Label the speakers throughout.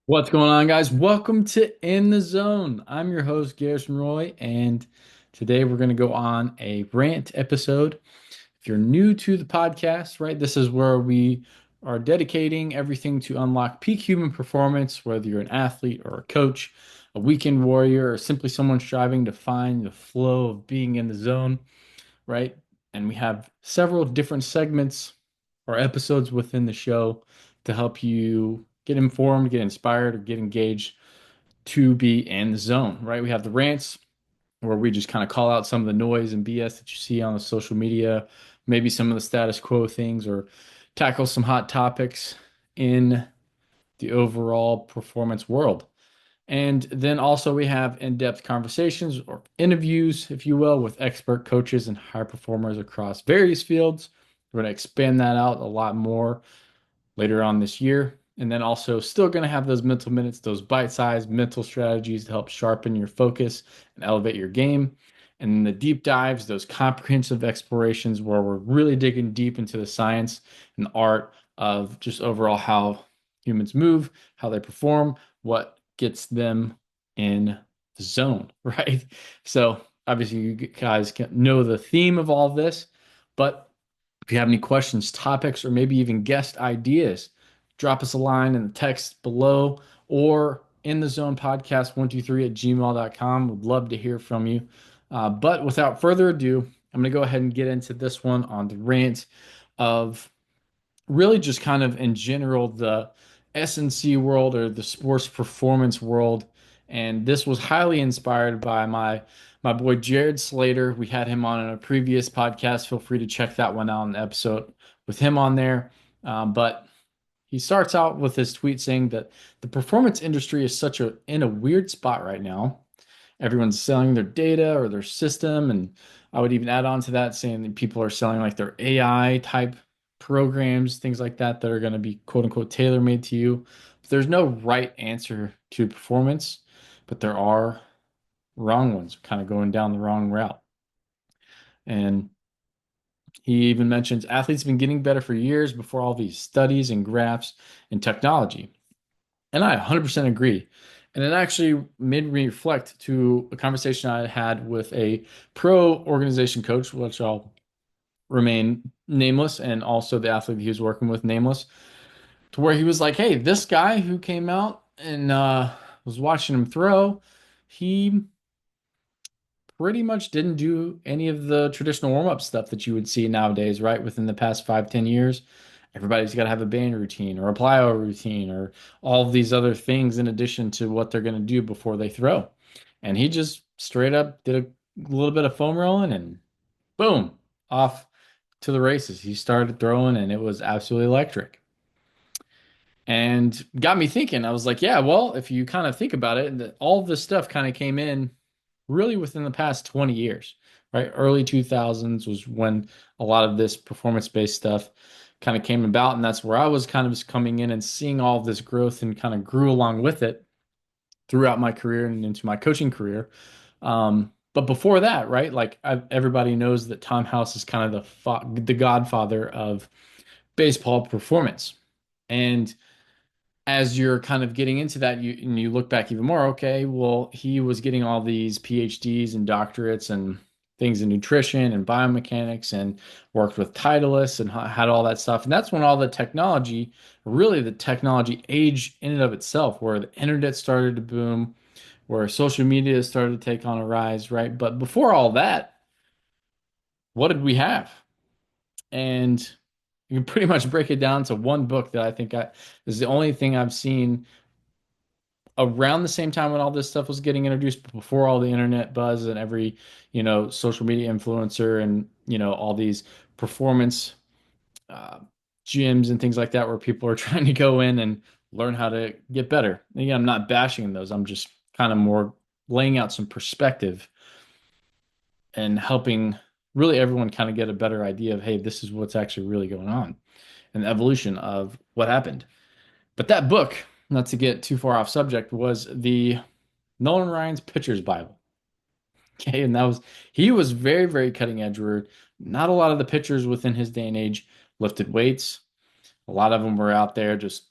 Speaker 1: What's going on, guys? Welcome to In the Zone. I'm your host, Garrison Roy, and today we're going to go on a rant episode. If you're new to the podcast, right, this is where we are dedicating everything to unlock peak human performance, whether you're an athlete or a coach, a weekend warrior, or simply someone striving to find the flow of being in the zone, right? And we have several different segments or episodes within the show to help you get informed, get inspired, or get engaged to be in the zone, right? We have the rants where we just kind of call out some of the noise and BS that you see on the social media, maybe some of the status quo things, or tackle some hot topics in the overall performance world. And then also we have in-depth conversations or interviews, if you will, with expert coaches and high performers across various fields. We're going to expand that out a lot more later on this year. And then also still going to have those mental minutes, those bite-sized mental strategies to help sharpen your focus and elevate your game. And then the deep dives, those comprehensive explorations where we're really digging deep into the science and the art of just overall how humans move, how they perform, what gets them in the zone, right? So obviously you guys can know the theme of all of this, but if you have any questions, topics, or maybe even guest ideas, drop us a line in the text below or in the zone podcast 123 at gmail.com. Would love to hear from you. But without further ado, I'm going to go ahead and get into this one on the rant of really just kind of in general the S&C world or the sports performance world. And this was highly inspired by my boy Jared Slater. We had him on in a previous podcast. Feel free to check that one out, an episode with him on there. But he starts out with his tweet saying that the performance industry is such a in a weird spot right now. Everyone's selling their data or their system, and I would even add on to that saying that people are selling like their AI type programs, things like that that are going to be quote unquote tailor made to you. But there's no right answer to performance, but there are wrong ones, kind of going down the wrong route. And he even mentions athletes have been getting better for years before all these studies and graphs and technology. And I 100% agree. And it actually made me reflect to a conversation I had with a pro organization coach, which I'll remain nameless, and also the athlete he was working with nameless, to where he was like, hey, this guy who came out and was watching him throw, he pretty much didn't do any of the traditional warm-up stuff that you would see nowadays, right? Within the past 5, 10 years. Everybody's got to have a band routine or a plyo routine or all of these other things in addition to what they're going to do before they throw. And he just straight up did a little bit of foam rolling and boom, off to the races. He started throwing and it was absolutely electric. And got me thinking. I was like, yeah, well, if you kind of think about it, that all of this stuff kind of came in really within the past 20 years, right? Early 2000s was when a lot of this performance-based stuff kind of came about, and that's where I was kind of just coming in and seeing all of this growth and kind of grew along with it throughout my career and into my coaching career. But before that, right? Like everybody knows that Tom House is kind of the godfather of baseball performance. And as you're kind of getting into that, you look back even more, okay, well, he was getting all these PhDs and doctorates and things in nutrition and biomechanics and worked with Titleist and had all that stuff. And that's when all the technology, really the technology age in and of itself, where the internet started to boom, where social media started to take on a rise, right? But before all that, what did we have? And you can pretty much break it down to one book that I think is the only thing I've seen around the same time when all this stuff was getting introduced, but before all the internet buzz and every, social media influencer and, all these performance uh, gyms and things like that where people are trying to go in and learn how to get better. And again, I'm not bashing those. I'm just kind of more laying out some perspective and helping really everyone kind of get a better idea of, hey, this is what's actually really going on and the evolution of what happened. But that book, not to get too far off subject, was the Nolan Ryan's Pitcher's Bible. Okay, and he was very, very cutting edge. Where not a lot of the pitchers within his day and age lifted weights. A lot of them were out there just,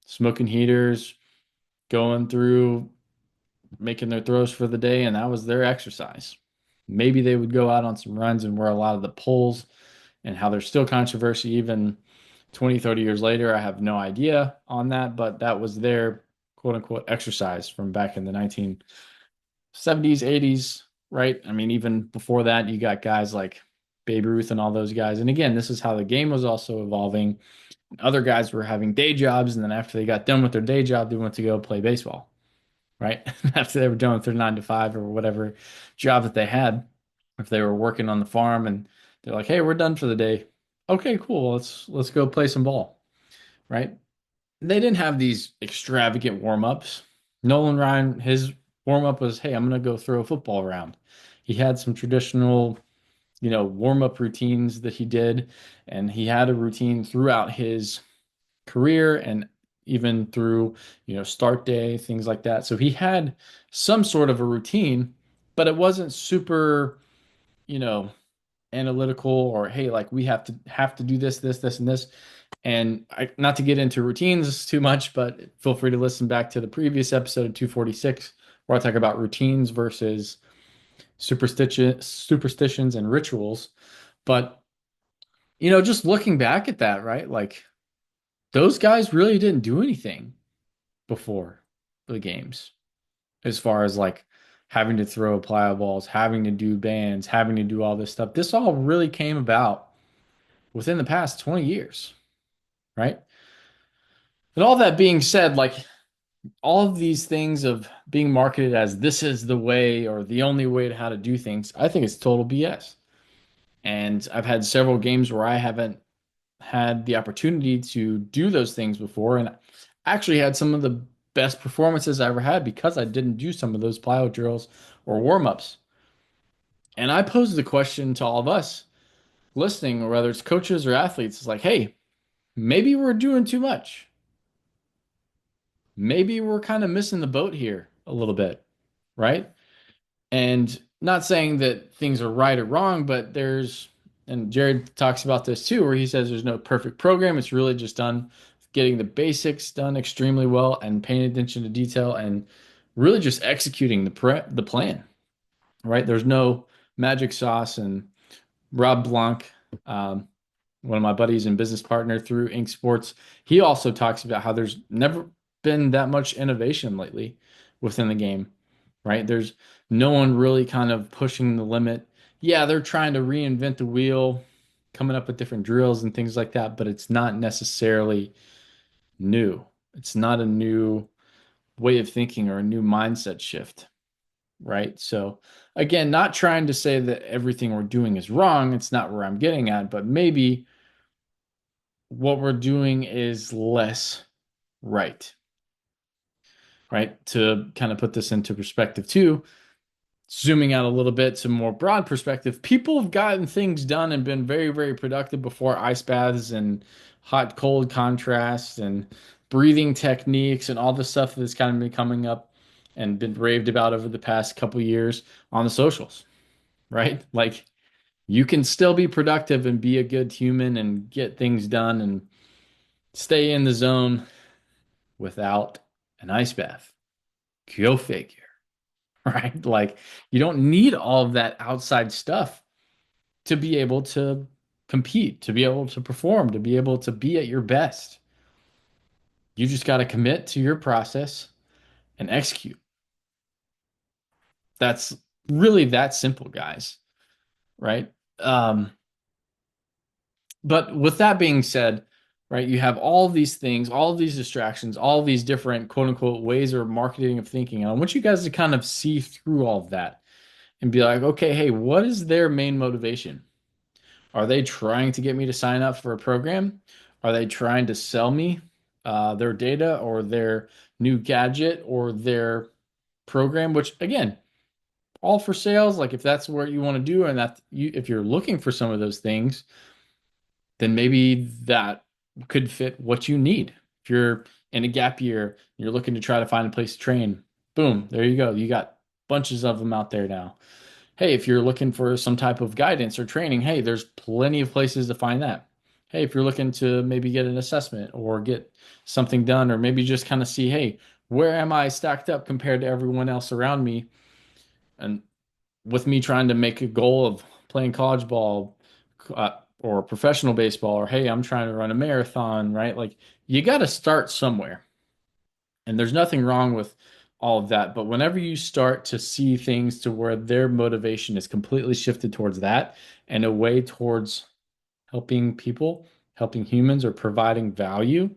Speaker 1: smoking heaters, going through, making their throws for the day, and that was their exercise. Maybe they would go out on some runs and where a lot of the polls and how there's still controversy even 20, 30 years later. I have no idea on that, but that was their quote unquote exercise from back in the 1970s, 80s, right? I mean, even before that, you got guys like Babe Ruth and all those guys. And again, this is how the game was also evolving. Other guys were having day jobs, and then after they got done with their day job, they went to go play baseball, right? After they were done with their 9 to 5 or whatever job that they had, if they were working on the farm and they're like, "Hey, we're done for the day." Okay, cool. Let's go play some ball, right? They didn't have these extravagant warm-ups. Nolan Ryan, his warm-up was, "Hey, I'm gonna go throw a football around." He had some traditional, warm-up routines that he did, and he had a routine throughout his career and even through, start day, things like that. So he had some sort of a routine, but it wasn't super, you know, analytical or hey, like we have to do this, and this. And not to get into routines too much, but feel free to listen back to the previous episode 246 where I talk about routines versus superstitions and rituals. But just looking back at that, right? Like those guys really didn't do anything before the games as far as like having to throw plyo balls, having to do bands, having to do all this stuff. This all really came about within the past 20 years, right? And all that being said, like all of these things of being marketed as this is the way or the only way to how to do things, I think it's total BS. And I've had several games where I haven't had the opportunity to do those things before, and actually had some of the best performances I ever had because I didn't do some of those plyo drills or warm-ups. And I pose the question to all of us listening, or whether it's coaches or athletes, it's like, hey, maybe we're doing too much. Maybe we're kind of missing the boat here a little bit, right? And not saying that things are right or wrong, but and Jared talks about this too, where he says there's no perfect program. It's really just done getting the basics done extremely well and paying attention to detail and really just executing the plan, right? There's no magic sauce. And Rob Blanc, um, one of my buddies and business partner through Ink Sports, he also talks about how there's never been that much innovation lately within the game, right? There's no one really kind of pushing the limit. Yeah, they're trying to reinvent the wheel, coming up with different drills and things like that, but it's not necessarily new. It's not a new way of thinking or a new mindset shift, right? So, again, not trying to say that everything we're doing is wrong. It's not where I'm getting at, but maybe what we're doing is less right, right? To kind of put this into perspective too, zooming out a little bit to more broad perspective, people have gotten things done and been very, very productive before ice baths and hot cold contrast and breathing techniques and all the stuff that's kind of been coming up and been raved about over the past couple years on the socials, right? Like you can still be productive and be a good human and get things done and stay in the zone without an ice bath. Go figure, right? Like you don't need all of that outside stuff to be able to compete, to be able to perform, to be able to be at your best. You just got to commit to your process and execute. That's really that simple, guys, right? Um, but with that being said, right, you have all these things, all of these distractions, all these different quote unquote ways or marketing of thinking. And I want you guys to kind of see through all of that and be like, okay, hey, what is their main motivation? Are they trying to get me to sign up for a program? Are they trying to sell me their data or their new gadget or their program? Which again, all for sales. Like if that's what you want to do, and if you're looking for some of those things, then maybe that could fit what you need. If you're in a gap year, you're looking to try to find a place to train. Boom, there you go. You got bunches of them out there now. Hey, if you're looking for some type of guidance or training, hey, there's plenty of places to find that. hey, if you're looking to maybe get an assessment or get something done, or maybe just kind of see, hey, where am I stacked up compared to everyone else around me? And with me trying to make a goal of playing college ball or professional baseball, or hey, I'm trying to run a marathon, right? Like you got to start somewhere. And there's nothing wrong with all of that. But whenever you start to see things to where their motivation is completely shifted towards that and away towards helping people, helping humans, or providing value,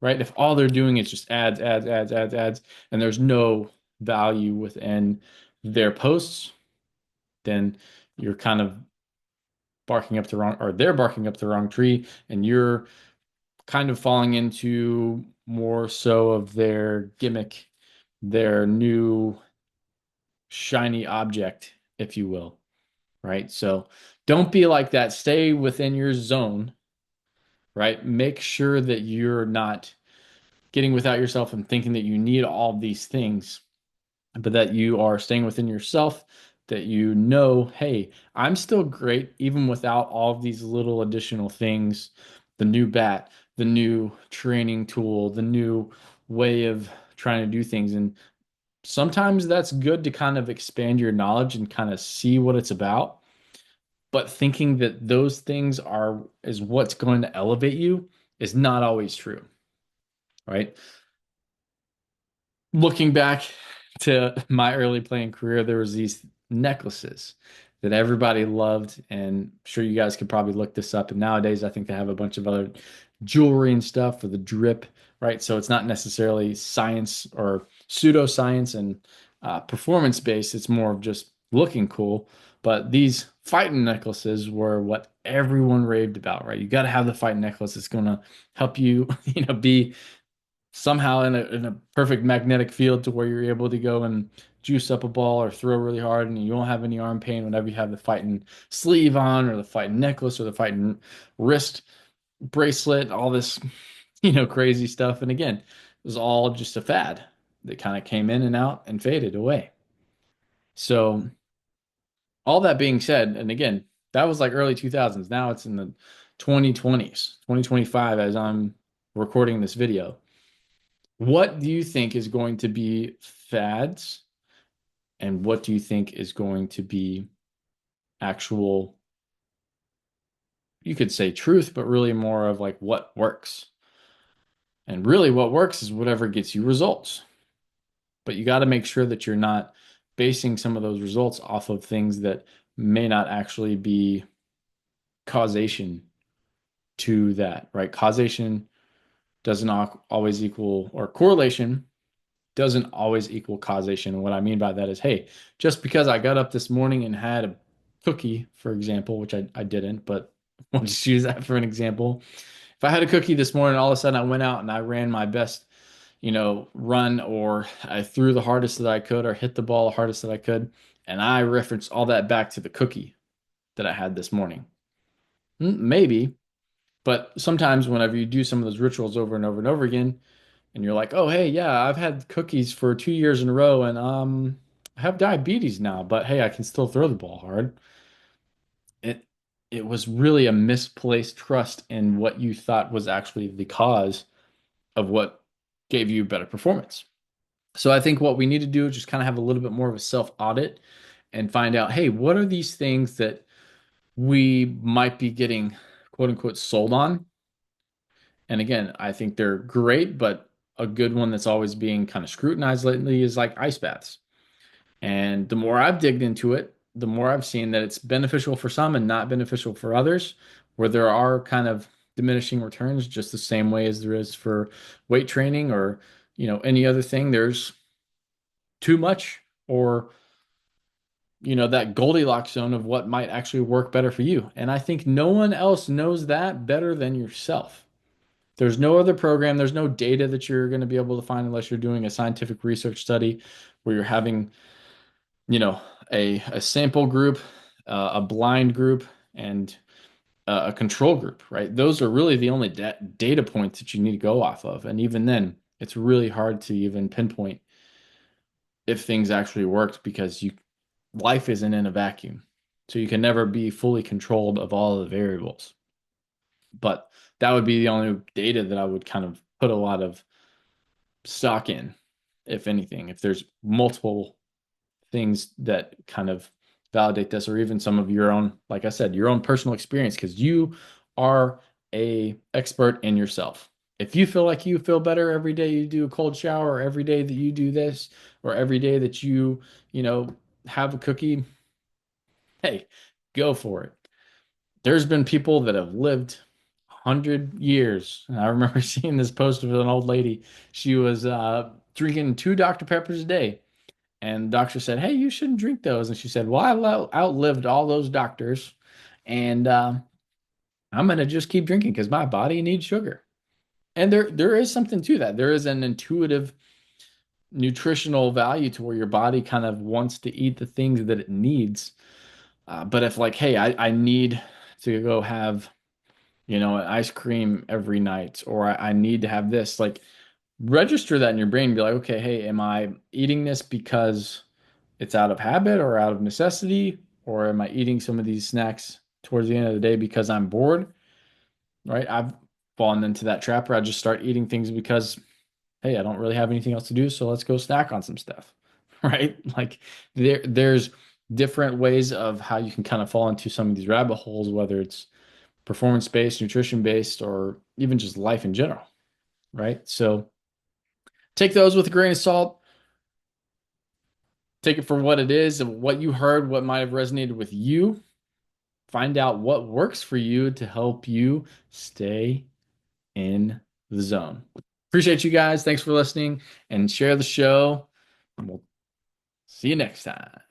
Speaker 1: right? If all they're doing is just ads, ads, ads, ads, ads, and there's no value within their posts, then you're kind of barking up the wrong, or they're barking up the wrong tree, and you're kind of falling into more so of their gimmick, their new shiny object, if you will, right? So don't be like that. Stay within your zone, right? Make sure that you're not getting without yourself and thinking that you need all of these things, but that you are staying within yourself, that you know, hey, I'm still great even without all of these little additional things, the new bat, the new training tool, the new way of trying to do things. And sometimes that's good to kind of expand your knowledge and kind of see what it's about. But thinking that those things are is what's going to elevate you is not always true, right? Looking back to my early playing career, there was these necklaces that everybody loved, and I'm sure you guys could probably look this up. And nowadays, I think they have a bunch of other jewelry and stuff for the drip, right? So it's not necessarily science or pseudoscience and performance based. It's more of just looking cool. But these fighting necklaces were what everyone raved about, right? You got to have the fighting necklace. It's going to help you, be somehow in a perfect magnetic field to where you're able to go and juice up a ball or throw really hard, and you won't have any arm pain whenever you have the fighting sleeve on or the fighting necklace or the fighting wrist bracelet, all this, crazy stuff. And again, it was all just a fad that kind of came in and out and faded away. So all that being said, and again, that was like early 2000s. Now it's in the 2020s, 2025 as I'm recording this video. What do you think is going to be fads, and what do you think is going to be actual, you could say truth, but really more of like what works? And really, what works is whatever gets you results. But you got to make sure that you're not basing some of those results off of things that may not actually be causation to that, right? Causation doesn't always equal, or correlation doesn't always equal causation. And what I mean by that is, hey, just because I got up this morning and had a cookie, for example, which I didn't, but we'll just use that for an example. If I had a cookie this morning, all of a sudden I went out and I ran my best, run, or I threw the hardest that I could or hit the ball the hardest that I could, and I referenced all that back to the cookie that I had this morning. Maybe, but sometimes whenever you do some of those rituals over and over and over again, and you're like, oh, hey, yeah, I've had cookies for 2 years in a row, and I have diabetes now, but hey, I can still throw the ball hard. It it was really a misplaced trust in what you thought was actually the cause of what gave you better performance. So I think what we need to do is just kind of have a little bit more of a self audit and find out, hey, what are these things that we might be getting quote unquote sold on? And again, I think they're great, but a good one that's always being kind of scrutinized lately is like ice baths. And the more I've digged into it, the more I've seen that it's beneficial for some and not beneficial for others, where there are kind of diminishing returns just the same way as there is for weight training or, any other thing. There's too much, or, that Goldilocks zone of what might actually work better for you. And I think no one else knows that better than yourself. There's no other program, there's no data that you're going to be able to find unless you're doing a scientific research study where you're having, you know, a sample group, a blind group, and a control group, right? Those are really the only data points that you need to go off of. And even then, it's really hard to even pinpoint if things actually worked because life isn't in a vacuum. So you can never be fully controlled of all of the variables. But that would be the only data that I would kind of put a lot of stock in, if anything. If there's multiple things that kind of validate this, or even some of your own, like I said, your own personal experience, because you are a expert in yourself. If you feel like you feel better every day you do a cold shower, or every day that you do this, or every day that you know, have a cookie, hey, go for it. There's been people that have lived 100 years. And I remember seeing this post of an old lady. She was drinking two Dr. Peppers a day. And the doctor said, "Hey, you shouldn't drink those." And she said, "Well, outlived all those doctors, and I'm gonna just keep drinking because my body needs sugar." And there is something to that. There is an intuitive nutritional value to where your body kind of wants to eat the things that it needs. But if like, hey, I need to go have, an ice cream every night, or I need to have this, like register that in your brain, be like, okay, hey, am I eating this because it's out of habit or out of necessity, or am I eating some of these snacks towards the end of the day because I'm bored, right? I've fallen into that trap where I just start eating things because, hey, I don't really have anything else to do, so let's go snack on some stuff, right? Like there's different ways of how you can kind of fall into some of these rabbit holes, whether it's performance based, nutrition based, or even just life in general, right? So take those with a grain of salt. Take it for what it is and what you heard, what might have resonated with you. Find out what works for you to help you stay in the zone. Appreciate you guys. Thanks for listening and share the show. And we'll see you next time.